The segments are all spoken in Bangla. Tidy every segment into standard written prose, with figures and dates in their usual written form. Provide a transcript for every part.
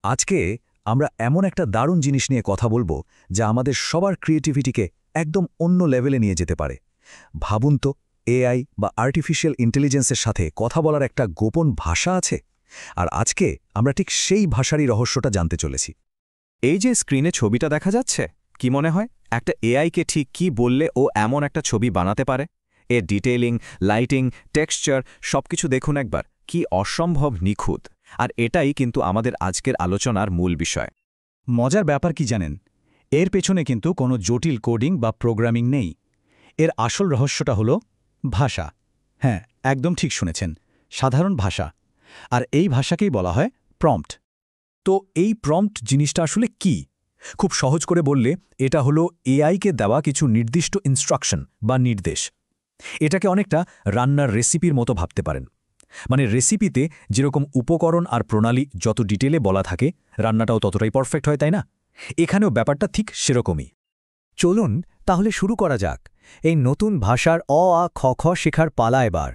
আজকে আমরা এমন একটা দারুণ জিনিস নিয়ে কথা বলবো যা আমাদের সবার ক্রিয়েটিভিটিকে একদম অন্য লেভেলে নিয়ে যেতে পারে। ভাবুন তো, এআই বা আর্টিফিশিয়াল ইন্টেলিজেন্সের সাথে কথা বলার একটা গোপন ভাষা আছে। আর আজকে আমরা ঠিক সেই ভাষারই রহস্যটা জানতে চলেছি। এই যে স্ক্রিনে ছবিটা দেখা যাচ্ছে, কি মনে হয় একটা এআইকে ঠিক কি বললে ও এমন একটা ছবি বানাতে পারে? এর ডিটেইলিং, লাইটিং, টেক্সচার সবকিছু দেখুন একবার, কি অসম্ভব নিখুঁত। আর এটাই কিন্তু আমাদের আজকের আলোচনার মূল বিষয়। মজার ব্যাপার কি জানেন, এর পেছনে কিন্তু কোনো জটিল কোডিং বা প্রোগ্রামিং নেই। এর আসল রহস্যটা হলো ভাষা। হ্যাঁ, একদম ঠিক শুনেছেন, সাধারণ ভাষা। আর এই ভাষাকেই বলা হয় প্রম্পট। তো এই প্রম্পট জিনিসটা আসলে কি? খুব সহজ করে বললে এটা হলো এআইকে দেওয়া কিছু নির্দিষ্ট ইনস্ট্রাকশন বা নির্দেশ। এটাকে অনেকটা রান্নার রেসিপির মতো ভাবতে পারেন। মানে রেসিপিতে যেরকম উপকরণ আর প্রণালী যত ডিটেলে বলা থাকে, রান্নাটাও ততটাই পারফেক্ট হয়, তাই না? এখানেও ব্যাপারটা ঠিক সেরকমই। চলুন তাহলে শুরু করা যাক। এই নতুন ভাষার অ আ খ খ শেখার পালা এবার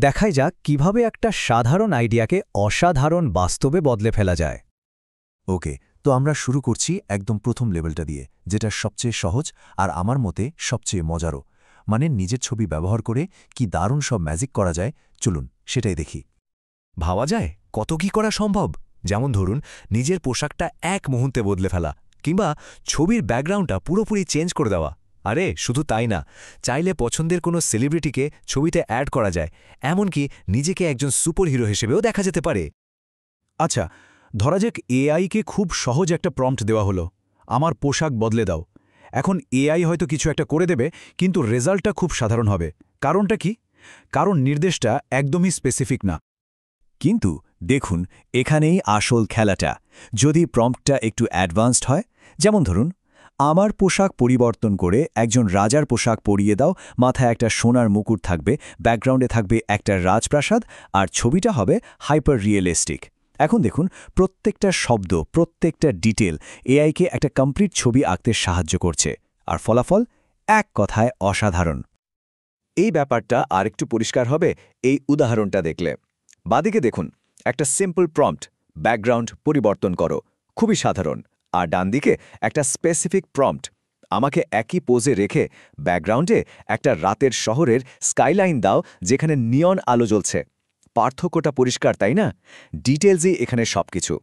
দেখাই যাক কিভাবে একটা সাধারণ আইডিয়াকে অসাধারণ বাস্তবে বদলে ফেলা যায়। ওকে, তো আমরা শুরু করছি একদম প্রথম লেভেলটা দিয়ে, যেটা সবচেয়ে সহজ আর আমার মতে সবচেয়ে মজারও। মানে নিজের ছবি ব্যবহার করে কি দারুণ সব ম্যাজিক করা যায়, চলুন সেটাই দেখি। ভাবা যায় কত কি করা সম্ভব। যেমন ধরুন, নিজের পোশাকটা এক মুহূর্তে বদলে ফেলা, কিংবা ছবির ব্যাকগ্রাউন্ডটা পুরোপুরি চেঞ্জ করে দেওয়া। আরে শুধু তাই না, চাইলে পছন্দের কোনো সেলিব্রিটিকে ছবিতে অ্যাড করা যায়, এমনকি নিজেকে একজন সুপারহিরো হিসেবেও দেখা যেতে পারে। আচ্ছা, ধরা যাক এআইকে খুব সহজ একটা প্রম্পট দেওয়া হলো, আমার পোশাক বদলে দাও। এখন এআই হয়তো কিছু একটা করে দেবে, কিন্তু রেজাল্টটা খুব সাধারণ হবে। কারণটা কি? কারণ নির্দেশটা একদমই স্পেসিফিক না। কিন্তু দেখুন, এখানেই আসল খেলাটা। যদি প্রম্পটটা একটু অ্যাডভান্সড হয়, যেমন ধরুন, আমার পোশাক পরিবর্তন করে একজন রাজার পোশাক পরিয়ে দাও, মাথায় একটা সোনার মুকুট থাকবে, ব্যাকগ্রাউন্ডে থাকবে একটা রাজপ্রাসাদ, আর ছবিটা হবে হাইপার রিয়েলিস্টিক। এখন দেখুন, প্রত্যেকটা শব্দ, প্রত্যেকটা ডিটেল এআইকে একটা কমপ্লিট ছবি আঁকতে সাহায্য করছে। আর ফলাফল এক কথায় অসাধারণ। এই ব্যাপারটা আরেকটু পরিষ্কার হবে এই উদাহরণটা দেখলে। বাদিকে দেখুন, একটা সিম্পল প্রম্পট, ব্যাকগ্রাউন্ড পরিবর্তন করো, খুবই সাধারণ। আর ডান দিকে একটা স্পেসিফিক প্রম্পট, আমাকে একই পোজে রেখে ব্যাকগ্রাউন্ডে একটা রাতের শহরের স্কাইলাইন দাও যেখানে নিয়ন আলো জ্বলছে। পার্থক্যটা পরিষ্কার, তাই না? ডিটেলসই এখানে সবকিছু।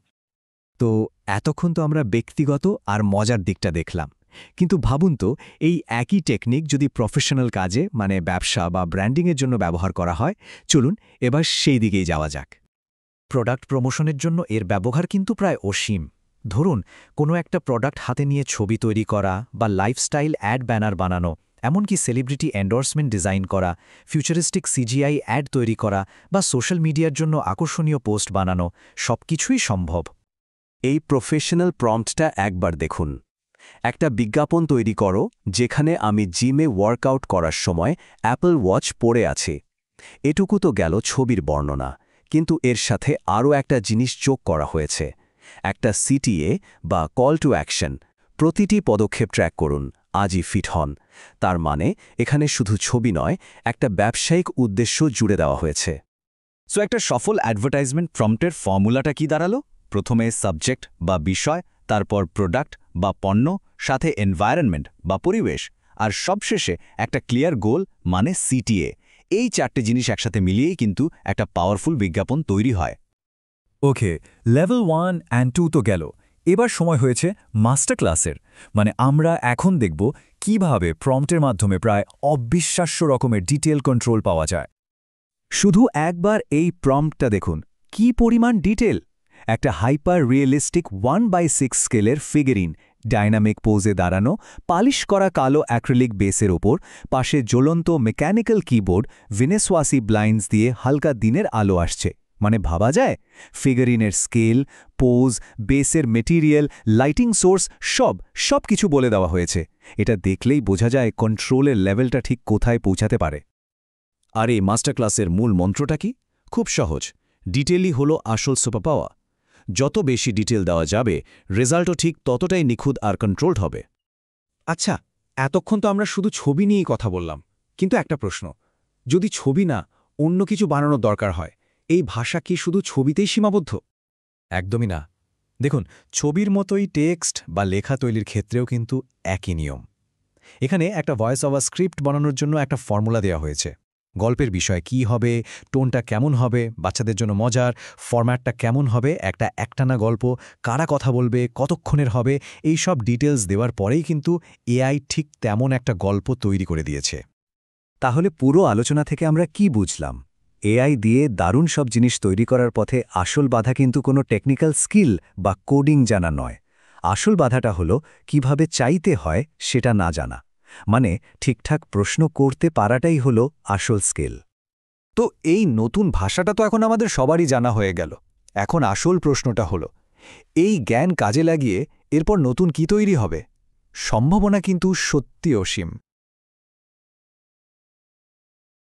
তো এতক্ষণ তো আমরা ব্যক্তিগত আর মজার দিকটা দেখলাম, কিন্তু ভাবুন তো, এই একই টেকনিক যদি প্রফেশনাল কাজে, মানে ব্যবসা বা ব্র্যান্ডিংয়ের জন্য ব্যবহার করা হয়, চলুন এবার সেই দিকেই যাওয়া যাক। প্রোডাক্ট প্রমোশনের জন্য এর ব্যবহার কিন্তু প্রায় অসীম। ধরুন, কোনো একটা প্রোডাক্ট হাতে নিয়ে ছবি তৈরি করা, বা লাইফস্টাইল অ্যাড ব্যানার বানানো, এমনকি সেলিব্রিটি এন্ডোর্সমেন্ট ডিজাইন করা, ফিউচারিস্টিক সিজিআই অ্যাড তৈরি করা, বা সোশ্যাল মিডিয়ার জন্য আকর্ষণীয় পোস্ট বানানো, সবকিছুই সম্ভব। এই প্রফেশনাল প্রম্পটটা একবার দেখুন। একটা বিজ্ঞাপন তৈরি করো যেখানে আমি জিমে ওয়ার্কআউট করার সময় অ্যাপল ওয়াচ পরে আছি। এটুকু তো গেল ছবির বর্ণনা, কিন্তু এর সাথে আরও একটা জিনিস যোগ করা হয়েছে, একটা সিটিএ বা কল টু অ্যাকশন। প্রতিটি পদক্ষেপ ট্র্যাক করুন, আজই ফিট হন। তার মানে এখানে শুধু ছবি নয়, একটা ব্যবসায়িক উদ্দেশ্য জুড়ে দেওয়া হয়েছে। সো একটা সফল অ্যাডভার্টাইজমেন্ট প্রম্পটের ফর্মুলাটা কি দাঁড়ালো? প্রথমে সাবজেক্ট বা বিষয়, তারপর প্রোডাক্ট বা পণ্য, সাথে এনভায়রনমেন্ট বা পরিবেশ, আর সবশেষে একটা ক্লিয়ার গোল, মানে সিটিএ। এই চারটে জিনিস একসাথে মিলিয়েই কিন্তু একটা পাওয়ারফুল বিজ্ঞাপন তৈরি হয়। ওকে, লেভেল 1 অ্যান্ড 2 তো গেল। এবার সময় হয়েছে মাস্টার ক্লাসের। মানে আমরা এখন দেখব কিভাবে প্রম্পটের মাধ্যমে প্রায় অবিশ্বাস্য রকমের ডিটেল কন্ট্রোল পাওয়া যায়। শুধু একবার এই প্রম্পটটা দেখুন, কি পরিমাণ ডিটেল! একটা হাইপার রিয়েলিস্টিক 1/6 স্কেলের ফিগারিন, ডাইনামিক পোজে দাঁড়ানো, পালিশ করা কালো অ্যাক্রিলিক বেসের ওপর, পাশে জ্বলন্ত মেকানিক্যাল কিবোর্ড, ভিনেসওয়াসি ব্লাইন্ডস দিয়ে হালকা দিনের আলো আসছে। মানে ভাবা যায়, ফিগারিনের স্কেল, পোজ, বেসের মেটেরিয়াল, লাইটিং সোর্স সব কিছু বলে দেওয়া হয়েছে। এটা দেখলেই বোঝা যায় কন্ট্রোলের লেভেলটা ঠিক কোথায় পৌঁছাতে পারে। আর এই মাস্টার ক্লাসের মূল মন্ত্রটা কি? খুব সহজ, ডিটেলই হলো আসল সুপার পাওয়ার। যত বেশি ডিটেল দেওয়া যাবে, রেজাল্টও ঠিক ততটাই নিখুঁত আর কন্ট্রোলড হবে। আচ্ছা, এতক্ষণ তো আমরা শুধু ছবি নিয়েই কথা বললাম, কিন্তু একটা প্রশ্ন, যদি ছবি না অন্য কিছু বানানোর দরকার হয়, এই ভাষা কি শুধু ছবিতেই সীমাবদ্ধ? একদমই না। দেখুন, ছবির মতোই টেক্সট বা লেখা তৈরির ক্ষেত্রেও কিন্তু একই নিয়ম। এখানে একটা ভয়েস ওভার স্ক্রিপ্ট বানানোর জন্য একটা ফর্মুলা দেওয়া হয়েছে। গল্পের বিষয় কি হবে, টোনটা কেমন হবে, বাচ্চাদের জন্য মজার, ফরম্যাটটা কেমন হবে, একটা একটানা গল্প, কারা কথা বলবে, কতক্ষণের হবে, এই সব ডিটেলস দেওয়ার পরেই কিন্তু এআই ঠিক তেমন একটা গল্প তৈরি করে দিয়েছে। তাহলে পুরো আলোচনা থেকে আমরা কি বুঝলাম? এআই দিয়ে দারুণ সব জিনিস তৈরি করার পথে আসল বাধা কিন্তু কোনো টেকনিক্যাল স্কিল বা কোডিং জানা নয়। আসল বাধাটা হলো কিভাবে চাইতে হয় সেটা না জানা। মানে ঠিকঠাক প্রশ্ন করতে পারাটাই হলো আসল স্কিল। তো এই নতুন ভাষাটা তো এখন আমাদের সবারই জানা হয়ে গেল। এখন আসল প্রশ্নটা হলো, এই জ্ঞান কাজে লাগিয়ে এরপর নতুন কি তৈরি হবে? সম্ভাবনা কিন্তু সত্যি অসীম।